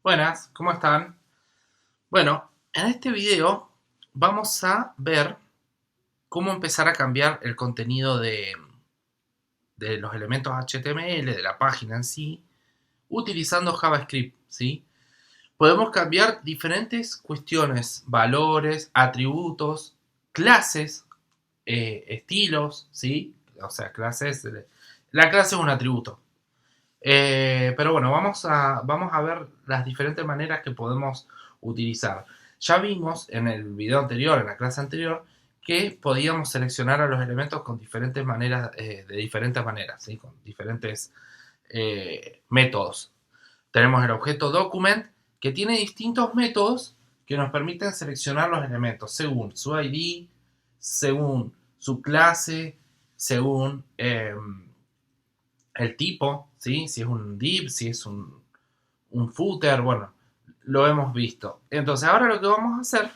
Buenas, ¿cómo están? Bueno, en este video vamos a ver cómo empezar a cambiar el contenido de los elementos HTML, de la página en sí, utilizando JavaScript, ¿sí? Podemos cambiar diferentes cuestiones, valores, atributos, clases, estilos, ¿sí? O sea, clases, la clase es un atributo. Pero bueno, vamos a ver las diferentes maneras que podemos utilizar. Ya vimos en el video anterior, en la clase anterior, que podíamos seleccionar a los elementos con diferentes maneras, de diferentes maneras, ¿sí? Con diferentes métodos. Tenemos el objeto document, que tiene distintos métodos que nos permiten seleccionar los elementos según su ID, según su clase, según el tipo, ¿sí? Si es un div, si es un footer, bueno, lo hemos visto. Entonces ahora lo que vamos a hacer,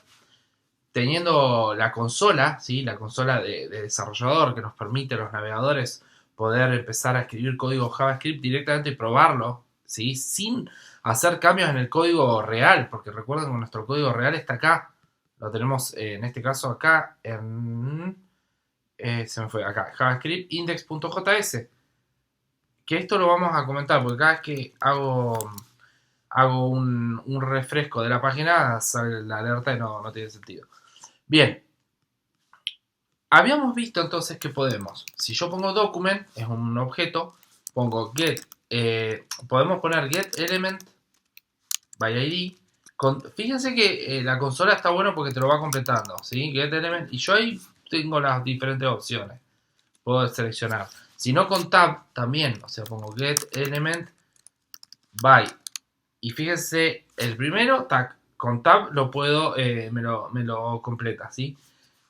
teniendo la consola, ¿sí? La consola de desarrollador que nos permite a los navegadores poder empezar a escribir código JavaScript directamente y probarlo, ¿sí? Sin hacer cambios en el código real, porque recuerden que nuestro código real está acá. Lo tenemos en este caso acá en... se me fue acá, JavaScript index.js. Que esto lo vamos a comentar, porque cada vez que hago un refresco de la página, sale la alerta y no tiene sentido. Bien, habíamos visto entonces que podemos, si yo pongo document, es un objeto, pongo get, podemos poner get element by ID. Fíjense que la consola está bueno porque te lo va completando, ¿sí? Get element, y yo ahí tengo las diferentes opciones. Puedo seleccionar. Si no con tab también, o sea, pongo get element by. Y fíjense, el primero, tac, con tab lo puedo, me lo completa, ¿sí?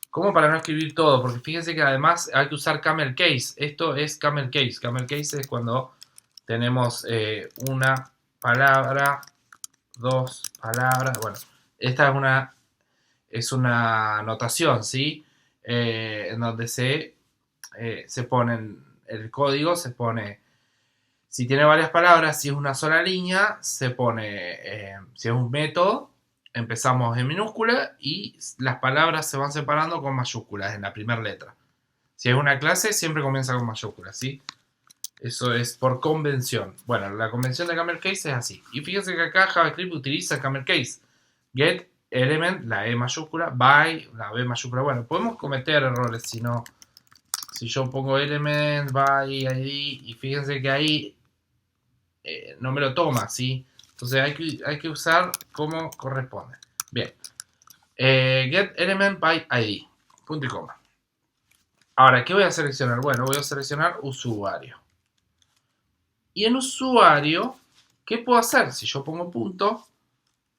Como para no escribir todo, porque fíjense que además hay que usar camel case. Esto es camel case. Camel case es cuando tenemos una palabra, dos palabras. Bueno, esta es una notación, ¿sí? En donde se pone el código, se pone, si tiene varias palabras, si es una sola línea, se pone, si es un método, empezamos en minúscula y las palabras se van separando con mayúsculas en la primera letra. Si es una clase, siempre comienza con mayúsculas, ¿sí? Eso es por convención. Bueno, la convención de camel case es así. Y fíjense que acá JavaScript utiliza camel case. Get element, la E mayúscula, by, la B mayúscula. Bueno, podemos cometer errores si yo pongo element, by, id, y fíjense que ahí no me lo toma, ¿sí? Entonces hay que usar como corresponde. Bien. Get element by id. Punto y coma. Ahora, ¿qué voy a seleccionar? Bueno, voy a seleccionar usuario. Y en usuario, ¿qué puedo hacer? Si yo pongo punto,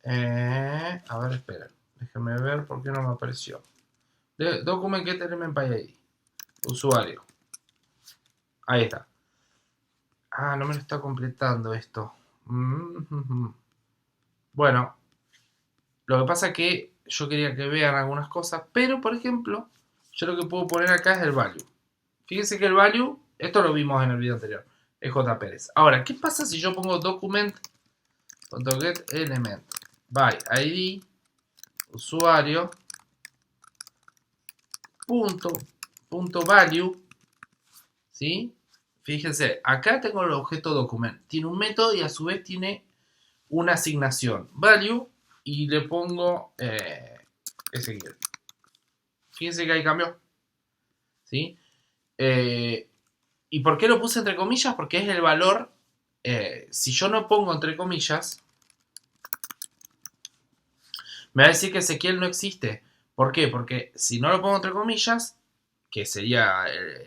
a ver, esperen, déjenme ver por qué no me apareció. Document get element by ID. Usuario. Ahí está. Ah, no me lo está completando esto. Bueno, lo que pasa es que yo quería que vean algunas cosas, pero por ejemplo, yo lo que puedo poner acá es el value. Fíjense que el value, esto lo vimos en el video anterior, es J. Pérez. Ahora, ¿qué pasa si yo pongo document.get element by ID usuario punto value, ¿sí? Fíjense, acá tengo el objeto document. Tiene un método y a su vez tiene una asignación value y le pongo Ezequiel. Fíjense que ahí cambió, ¿sí? ¿Y por qué lo puse entre comillas? Porque es el valor. Si yo no pongo entre comillas, me va a decir que Ezequiel no existe. ¿Por qué? Porque si no lo pongo entre comillas, que sería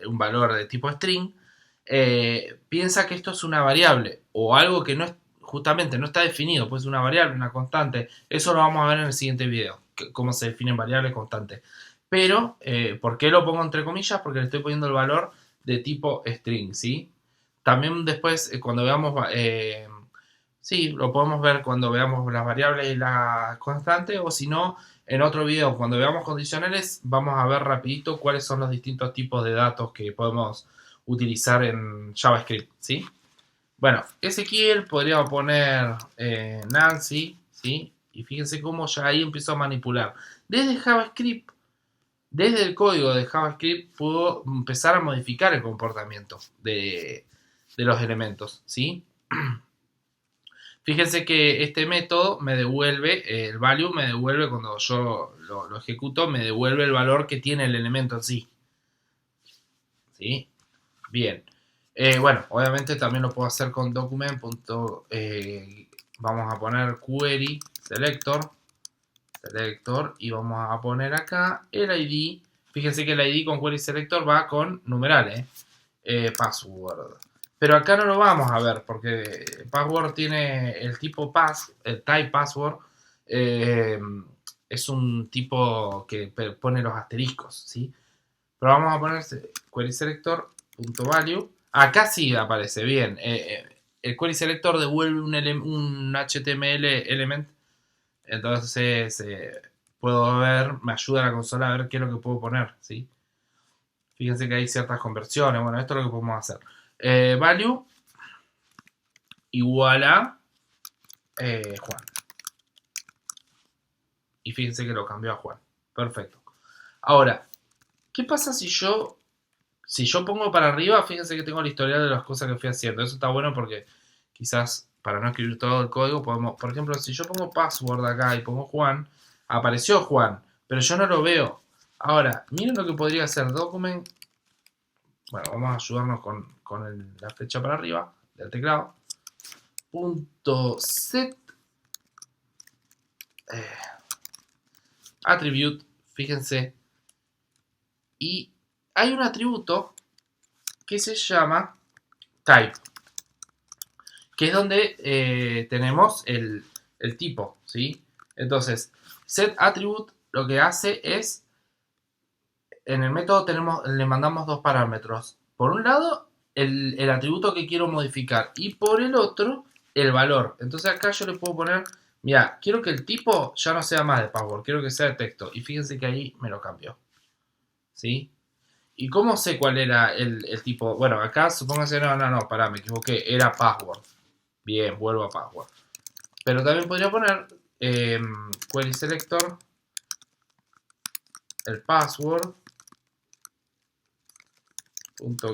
un valor de tipo string, piensa que esto es una variable o algo que no es, justamente no está definido, puede ser una variable, una constante. Eso lo vamos a ver en el siguiente video, cómo se definen variables constantes. Pero, ¿por qué lo pongo entre comillas? Porque le estoy poniendo el valor de tipo string, ¿sí? También después, cuando veamos, sí, lo podemos ver cuando veamos las variables y las constantes, o si no, en otro video, cuando veamos condicionales, vamos a ver rapidito cuáles son los distintos tipos de datos que podemos utilizar en JavaScript, ¿sí? Bueno, Ezequiel podría poner Nancy, ¿sí? Y fíjense cómo ya ahí empiezo a manipular. Desde JavaScript, desde el código de JavaScript, puedo empezar a modificar el comportamiento de los elementos, ¿sí? Fíjense que este método me devuelve, el value me devuelve cuando yo lo ejecuto, me devuelve el valor que tiene el elemento en sí. ¿Sí? Bien. Bueno, obviamente también lo puedo hacer con document. Vamos a poner query selector y vamos a poner acá el ID. Fíjense que el ID con query selector va con numerales, password. Pero acá no lo vamos a ver porque password tiene el tipo pass, el type password. eh, es un tipo que pone los asteriscos, ¿sí? Pero vamos a poner query selector .value. Acá sí aparece bien. El query selector devuelve un HTML element. Entonces puedo ver, me ayuda a la consola a ver qué es lo que puedo poner, ¿sí? Fíjense que hay ciertas conversiones. Bueno, esto es lo que podemos hacer. Value igual a Juan. Y fíjense que lo cambió a Juan. Perfecto. Ahora, ¿qué pasa si yo pongo para arriba? Fíjense que tengo el historial de las cosas que fui haciendo. Eso está bueno porque quizás para no escribir todo el código podemos, por ejemplo, si yo pongo password acá y pongo Juan, apareció Juan, pero yo no lo veo. Ahora, miren lo que podría hacer document. Bueno, vamos a ayudarnos con la flecha para arriba del teclado. .set attribute, fíjense. Y hay un atributo que se llama type, que es donde tenemos el tipo, ¿sí? Entonces, set attribute lo que hace es, en el método le mandamos dos parámetros. Por un lado, el atributo que quiero modificar y por el otro, el valor. Entonces acá yo le puedo poner, mira, quiero que el tipo ya no sea más de password, quiero que sea de texto. Y fíjense que ahí me lo cambió, ¿sí? ¿Y cómo sé cuál era el tipo? Bueno, acá supóngase, no, pará, me equivoqué, era password. Bien, vuelvo a password. Pero también podría poner query selector, el password,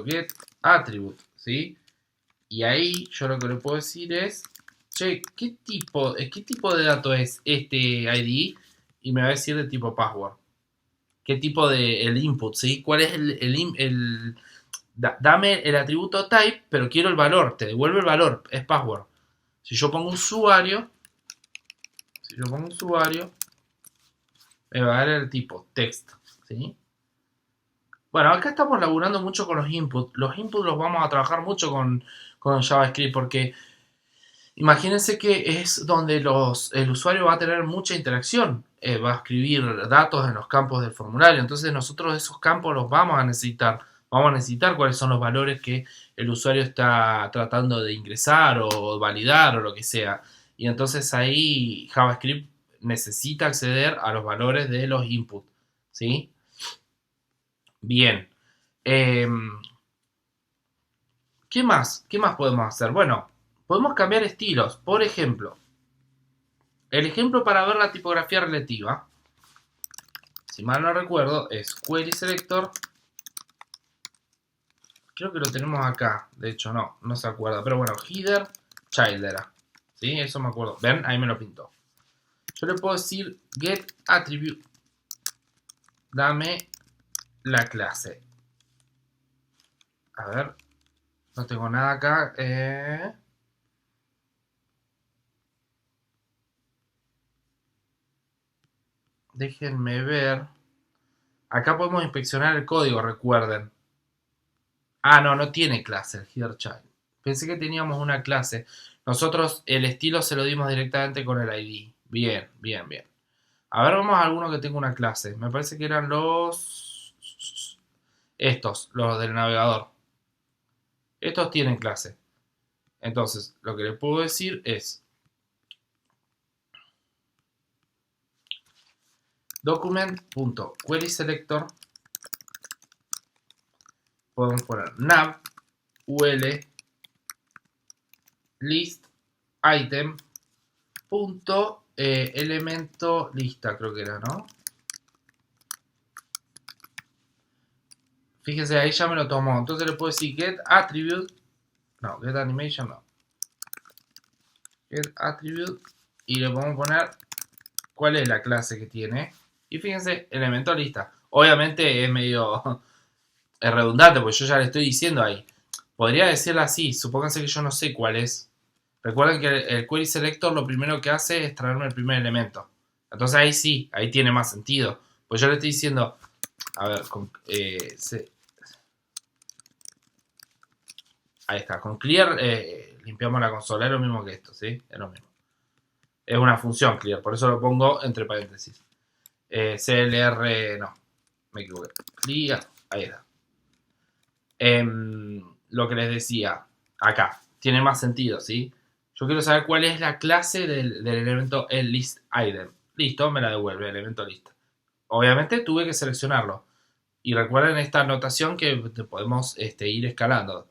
.get attribute, ¿sí? Y ahí yo lo que le puedo decir es, che, ¿qué tipo de dato es este ID? Y me va a decir de tipo password. ¿Qué tipo de el input, sí? ¿Cuál es dame el atributo type, pero quiero el valor, te devuelve el valor, es password. Si yo pongo usuario, me va a dar el tipo text, ¿sí? Bueno, acá estamos laburando mucho con los inputs. Los inputs los vamos a trabajar mucho con JavaScript porque imagínense que es donde el usuario va a tener mucha interacción. Va a escribir datos en los campos del formulario. Entonces nosotros esos campos los vamos a necesitar. Vamos a necesitar cuáles son los valores que el usuario está tratando de ingresar o validar o lo que sea. Y entonces ahí JavaScript necesita acceder a los valores de los inputs, ¿sí? Bien. ¿Qué más? ¿Qué más podemos hacer? Bueno, podemos cambiar estilos. Por ejemplo, el ejemplo para ver la tipografía relativa, si mal no recuerdo, es query selector. Creo que lo tenemos acá. De hecho, no se acuerda. Pero bueno, header, child era. ¿Sí? Eso me acuerdo. ¿Ven? Ahí me lo pintó. Yo le puedo decir get attribute. Dame la clase. A ver. No tengo nada acá. Déjenme ver. Acá podemos inspeccionar el código, recuerden. Ah, no tiene clase el header child. Pensé que teníamos una clase. Nosotros el estilo se lo dimos directamente con el ID. Bien. A ver, vamos a alguno que tenga una clase. Me parece que eran los del navegador. Estos tienen clase. Entonces, lo que le puedo decir es document.querySelector. Podemos poner nav ul list item punto elemento lista, creo que era, ¿no? Fíjense, ahí ya me lo tomó. Entonces le puedo decir get attribute. No, get animation no. Get attribute. Y le podemos poner cuál es la clase que tiene. Y fíjense, elemento lista. Obviamente es medio es redundante porque yo ya le estoy diciendo ahí. Podría decirlo así. Supónganse que yo no sé cuál es. Recuerden que el query selector lo primero que hace es traerme el primer elemento. Entonces ahí sí, ahí tiene más sentido. Pues yo le estoy diciendo, a ver, ahí está, con clear limpiamos la consola, es lo mismo que esto, ¿sí? Es lo mismo. Es una función clear, por eso lo pongo entre paréntesis. CLR, no, me equivoqué. Clear, ahí está. Lo que les decía, acá, tiene más sentido, ¿sí? Yo quiero saber cuál es la clase del elemento el list item. Listo, me la devuelve el elemento list. Obviamente tuve que seleccionarlo. Y recuerden esta anotación que podemos ir escalando.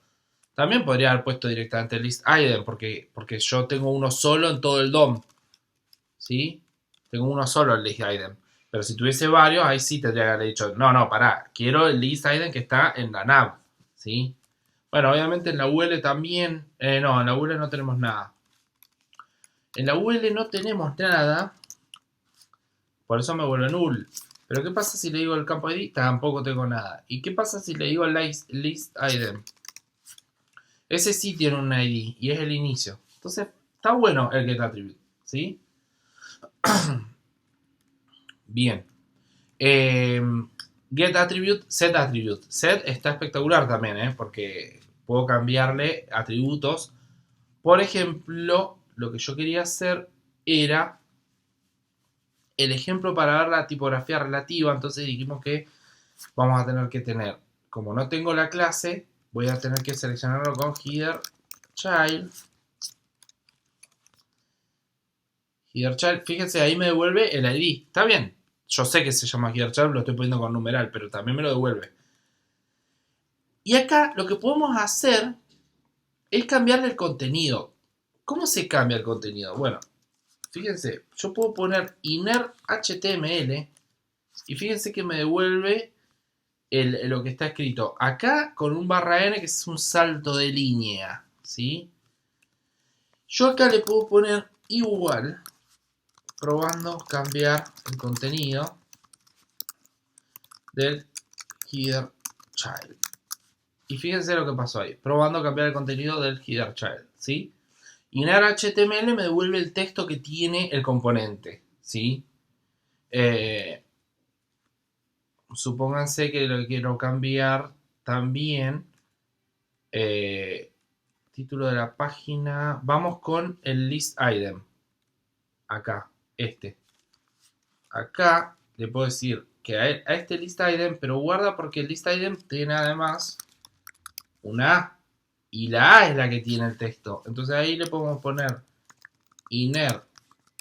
También podría haber puesto directamente el list item porque yo tengo uno solo en todo el DOM. ¿Sí? Tengo uno solo el list item. Pero si tuviese varios, ahí sí tendría que haber dicho, no, pará, quiero el list item que está en la nav. ¿Sí? Bueno, obviamente en la UL también. No, en la UL no tenemos nada. En la UL no tenemos nada. Por eso me vuelve null. Pero ¿qué pasa si le digo el campo ID? Tampoco tengo nada. ¿Y qué pasa si le digo list item? Ese sí tiene un ID y es el inicio. Entonces está bueno el get attribute. ¿Sí? Bien. Get attribute, set attribute. Set está espectacular también, porque puedo cambiarle atributos. Por ejemplo, lo que yo quería hacer era el ejemplo para ver la tipografía relativa. Entonces dijimos que vamos a tener que tener, como no tengo la clase, voy a tener que seleccionarlo con header child. Header child, fíjense, ahí me devuelve el ID. Está bien, yo sé que se llama header child, lo estoy poniendo con numeral, pero también me lo devuelve. Y acá lo que podemos hacer es cambiarle el contenido. ¿Cómo se cambia el contenido? Bueno, fíjense, yo puedo poner inner HTML y fíjense que me devuelve lo que está escrito. Acá con un /n que es un salto de línea, ¿sí? Yo acá le puedo poner igual, probando cambiar el contenido del header child. Y fíjense lo que pasó ahí, probando cambiar el contenido del header child, ¿sí? Inner HTML me devuelve el texto que tiene el componente, ¿sí? Supónganse que lo quiero cambiar también. Título de la página. Vamos con el list item. Acá, Acá le puedo decir que a este list item, pero guarda porque el list item tiene además una A. Y la A es la que tiene el texto. Entonces ahí le podemos poner inner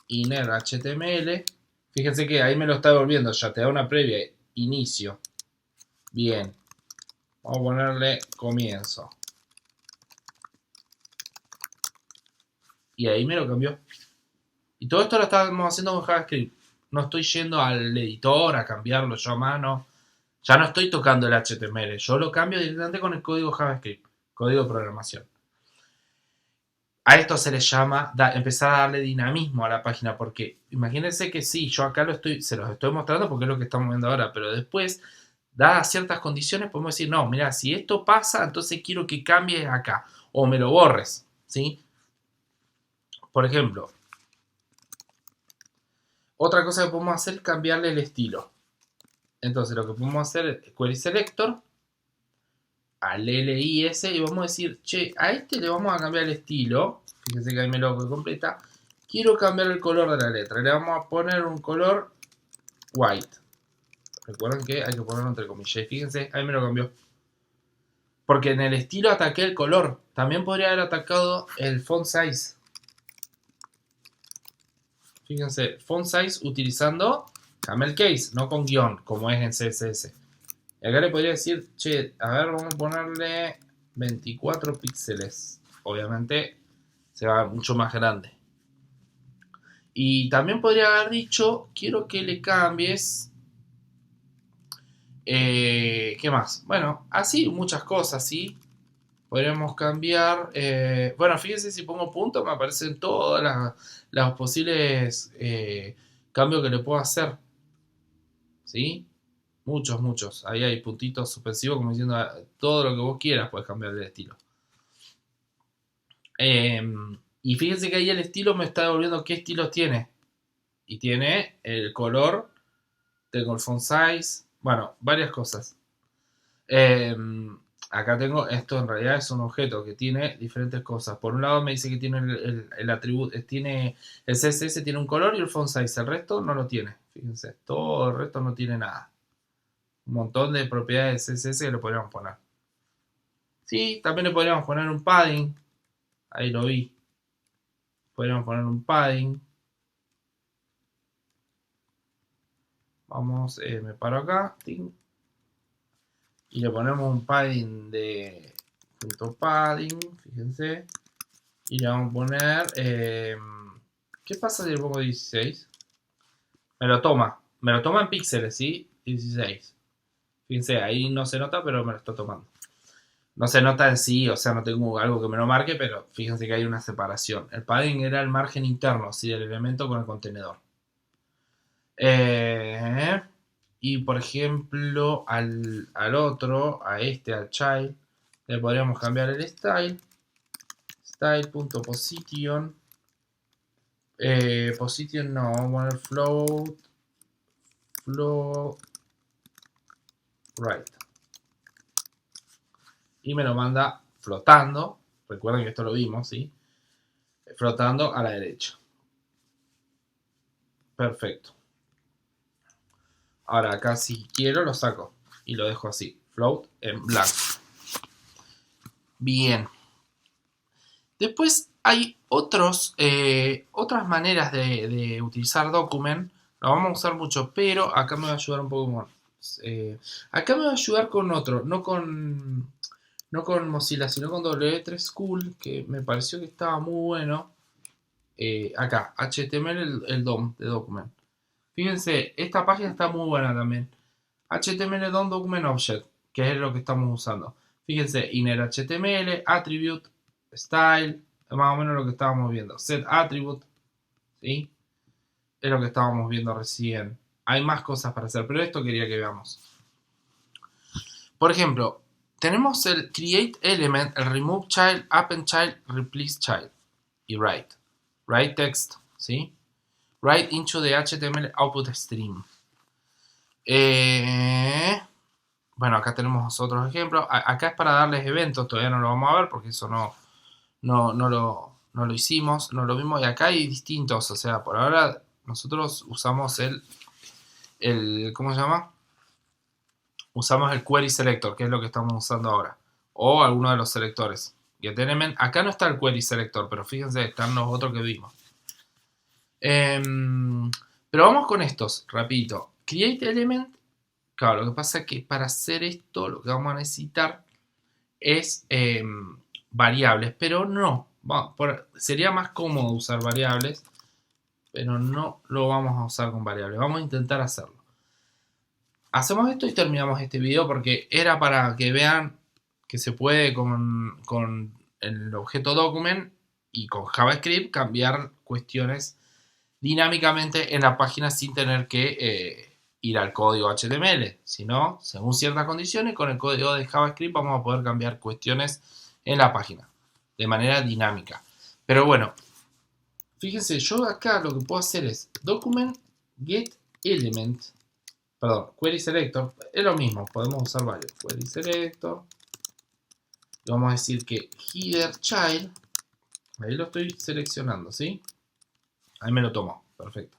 HTML. Fíjense que ahí me lo está devolviendo. Ya te da una previa. Inicio. Bien. Vamos a ponerle comienzo. Y ahí me lo cambió. Y todo esto lo estamos haciendo con JavaScript. No estoy yendo al editor a cambiarlo yo a mano. Ya no estoy tocando el HTML. Yo lo cambio directamente con el código JavaScript. Código de programación. A esto se le llama empezar a darle dinamismo a la página. Porque imagínense que sí, yo acá se los estoy mostrando porque es lo que estamos viendo ahora. Pero después, dadas ciertas condiciones, podemos decir, no, mira, si esto pasa, entonces quiero que cambies acá. O me lo borres. ¿Sí? Por ejemplo, otra cosa que podemos hacer es cambiarle el estilo. Entonces lo que podemos hacer es query selector al LIS y vamos a decir, che, a este le vamos a cambiar el estilo. Fíjense que ahí me lo completa. Quiero cambiar el color de la letra. Le vamos a poner un color white. Recuerden que hay que ponerlo entre comillas. Fíjense, ahí me lo cambió. Porque en el estilo ataqué el color. También podría haber atacado el font size. Fíjense, font size utilizando camel case, no con guión, como es en CSS. Y acá le podría decir, che, a ver, vamos a ponerle 24 píxeles. Obviamente se va mucho más grande. Y también podría haber dicho, quiero que le cambies... ¿qué más? Bueno, así muchas cosas, ¿sí? Podríamos cambiar... bueno, fíjense, si pongo punto me aparecen todas las posibles cambios que le puedo hacer. ¿Sí? Muchos, muchos. Ahí hay puntitos suspensivos como diciendo todo lo que vos quieras puedes cambiar el estilo. Y fíjense que ahí el estilo me está devolviendo qué estilos tiene. Y tiene el color, tengo el font size, bueno, varias cosas. Acá tengo, esto en realidad es un objeto que tiene diferentes cosas. Por un lado me dice que tiene el atributo, tiene el CSS tiene un color y el font size, el resto no lo tiene. Fíjense, todo el resto no tiene nada. Un montón de propiedades de CSS que le podríamos poner. Sí, también le podríamos poner un padding. Ahí lo vi. Podríamos poner un padding. Vamos, me paro acá. Ting. Y le ponemos un padding de punto padding. Fíjense. Y le vamos a poner... ¿qué pasa si le pongo 16? Me lo toma. Me lo toma en píxeles, ¿sí? 16. Fíjense, ahí no se nota, pero me lo está tomando. No se nota en sí, o sea, no tengo algo que me lo marque, pero fíjense que hay una separación. El padding era el margen interno, ¿sí? Del elemento con el contenedor. Y por ejemplo, al otro, a este, al child, le podríamos cambiar el style. Style.position. Position no, vamos a poner float right. Y me lo manda flotando. Recuerden que esto lo vimos, ¿sí? Flotando a la derecha. Perfecto. Ahora acá si quiero lo saco y lo dejo así. Float en blanco. Bien. Después hay otras maneras de utilizar Document. Lo vamos a usar mucho, pero acá me va a ayudar un poco más. Acá me va a ayudar con otro, no con Mozilla, sino con W3 School, que me pareció que estaba muy bueno. Acá, HTML, el DOM de Document. Fíjense, esta página está muy buena también. HTML DOM Document Object, que es lo que estamos usando. Fíjense, inner HTML, attribute, style, más o menos lo que estábamos viendo. Set attribute, ¿sí? Es lo que estábamos viendo recién. Hay más cosas para hacer, pero esto quería que veamos. Por ejemplo, tenemos el create element, el remove child, append child, replace child y write. Write text, ¿sí? Write into the HTML output stream. Bueno, acá tenemos otros ejemplos. Acá es para darles eventos, todavía no lo vamos a ver porque eso no lo hicimos, no lo vimos. Y acá hay distintos, o sea, por ahora nosotros usamos ¿cómo se llama? Usamos el query selector, que es lo que estamos usando ahora. O alguno de los selectores. GetElement, acá no está el query selector, pero fíjense, están los otros que vimos. Pero vamos con estos, rapidito. Create element. Claro, lo que pasa es que para hacer esto lo que vamos a necesitar es variables, pero no. Sería más cómodo usar variables, pero no lo vamos a usar con variables. Vamos a intentar hacerlo. Hacemos esto y terminamos este video porque era para que vean que se puede con el objeto document y con JavaScript cambiar cuestiones dinámicamente en la página sin tener que ir al código HTML, sino, según ciertas condiciones, con el código de JavaScript vamos a poder cambiar cuestiones en la página de manera dinámica. Pero bueno, fíjense, yo acá lo que puedo hacer es document get element, perdón, query selector, es lo mismo, podemos usar varios, query selector, y vamos a decir que header child, ahí lo estoy seleccionando, ¿sí? Ahí me lo tomó, perfecto.